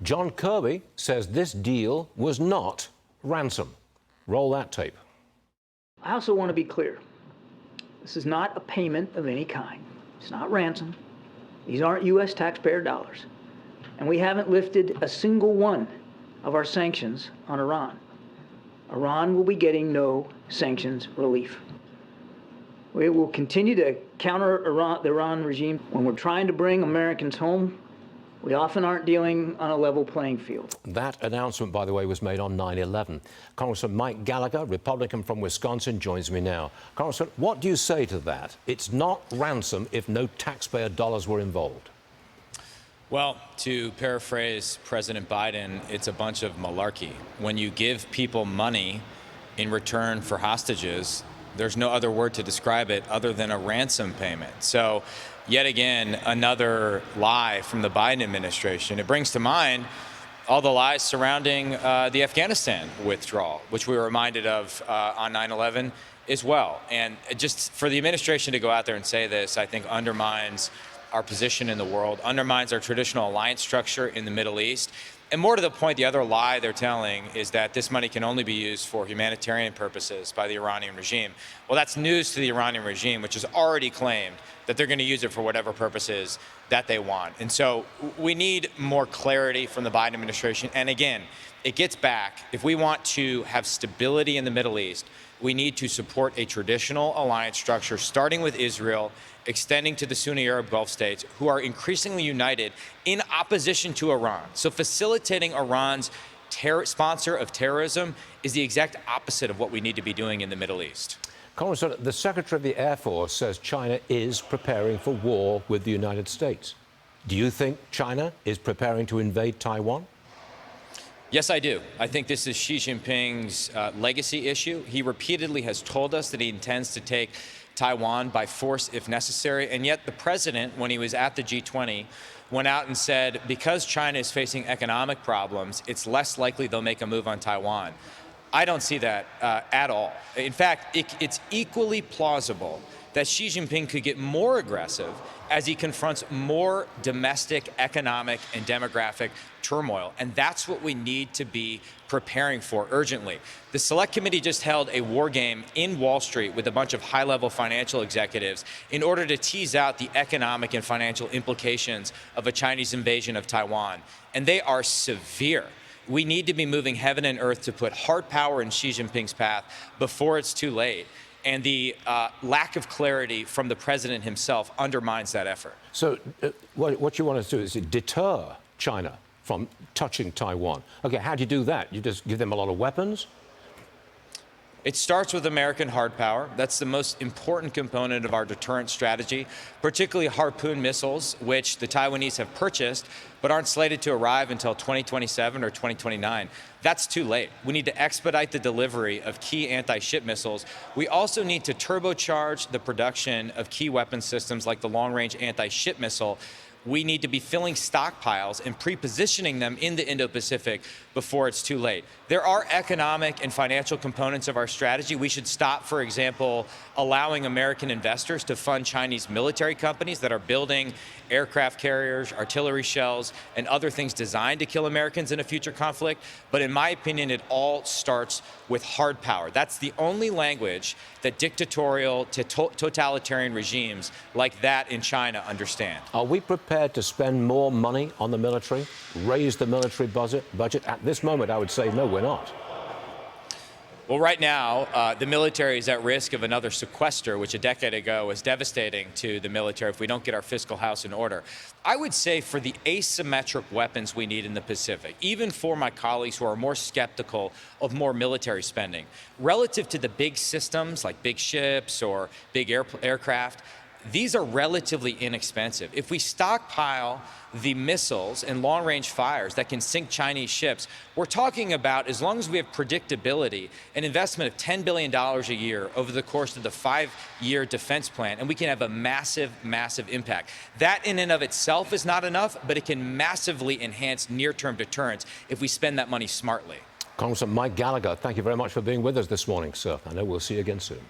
John Kirby says this deal was not ransom. Roll that tape. I also want to be clear. This is not a payment of any kind. It's not ransom. These aren't U.S. taxpayer dollars. And we haven't lifted a single one of our sanctions on Iran. Iran will be getting no sanctions relief. We will continue to counter the Iran regime. When we're trying to bring Americans home, we often aren't dealing on a level playing field. That announcement, by the way, was made on 9/11. Congressman Mike Gallagher, Republican from Wisconsin, joins me now. Congressman, what do you say to that? It's not ransom if no taxpayer dollars were involved. Well, to paraphrase President Biden, it's a bunch of malarkey. When you give people money in return for hostages, there's no other word to describe it other than a ransom payment. So, yet again, another lie from the Biden administration. It brings to mind all the lies surrounding the Afghanistan withdrawal, which we were reminded of on 9/11 as well. And just for the administration to go out there and say this, I think undermines our position in the world, undermines our traditional alliance structure in the Middle East. And more to the point, the other lie they're telling is that this money can only be used for humanitarian purposes by the Iranian regime. Well, that's news to the Iranian regime, which has already claimed that they're going to use it for whatever purposes that they want. And so we need more clarity from the Biden administration. And again, it gets back, if we want to have stability in the Middle East, we need to support a traditional alliance structure, starting with Israel, extending to the Sunni Arab Gulf states, who are increasingly united in opposition to Iran. So facilitating Iran's sponsor of terrorism is the exact opposite of what we need to be doing in the Middle East. Congressman, the Secretary of the Air Force says China is preparing for war with the United States. Do you think China is preparing to invade Taiwan? Yes, I do. I think this is Xi Jinping's legacy issue. He repeatedly has told us that he intends to take Taiwan by force if necessary. And yet the president, when he was at the G20, went out and said, because China is facing economic problems, it's less likely they'll make a move on Taiwan. I don't see that at all. In fact, it's equally plausible that Xi Jinping could get more aggressive as he confronts more domestic, economic, and demographic turmoil. And that's what we need to be preparing for urgently. The Select Committee just held a war game in Wall Street with a bunch of high-level financial executives in order to tease out the economic and financial implications of a Chinese invasion of Taiwan. And they are severe. We need to be moving heaven and earth to put hard power in Xi Jinping's path before it's too late. And the lack of clarity from the president himself undermines that effort. So what you want us to do is deter China from touching Taiwan. Okay, how do you do that? You just give them a lot of weapons? It starts with American hard power. That's the most important component of our deterrent strategy, particularly Harpoon missiles, which the Taiwanese have purchased, but aren't slated to arrive until 2027 or 2029. That's too late. We need to expedite the delivery of key anti-ship missiles. We also need to turbocharge the production of key weapon systems like the long-range anti-ship missile. We need to be filling stockpiles and pre-positioning them in the Indo-Pacific before it's too late. There are economic and financial components of our strategy. We should stop, for example, allowing American investors to fund Chinese military companies that are building aircraft carriers, artillery shells, and other things designed to kill Americans in a future conflict. But in my opinion, it all starts with hard power. That's the only language that dictatorial totalitarian regimes like that in China understand. Are we prepared to spend more money on the military, raise the military budget? At this moment, I would say, no, we're not. Well, right now, the military is at risk of another sequester, which a decade ago was devastating to the military if we don't get our fiscal house in order. I would say for the asymmetric weapons we need in the Pacific, even for my colleagues who are more skeptical of more military spending, relative to the big systems like big ships or big aircraft, these are relatively inexpensive. If we stockpile the missiles and long-range fires that can sink Chinese ships, we're talking about, as long as we have predictability, an investment of $10 billion a year over the course of the 5-year defense plan, and we can have a massive, massive impact. That in and of itself is not enough, but it can massively enhance near-term deterrence if we spend that money smartly. Congressman Mike Gallagher, thank you very much for being with us this morning, sir. I know we'll see you again soon.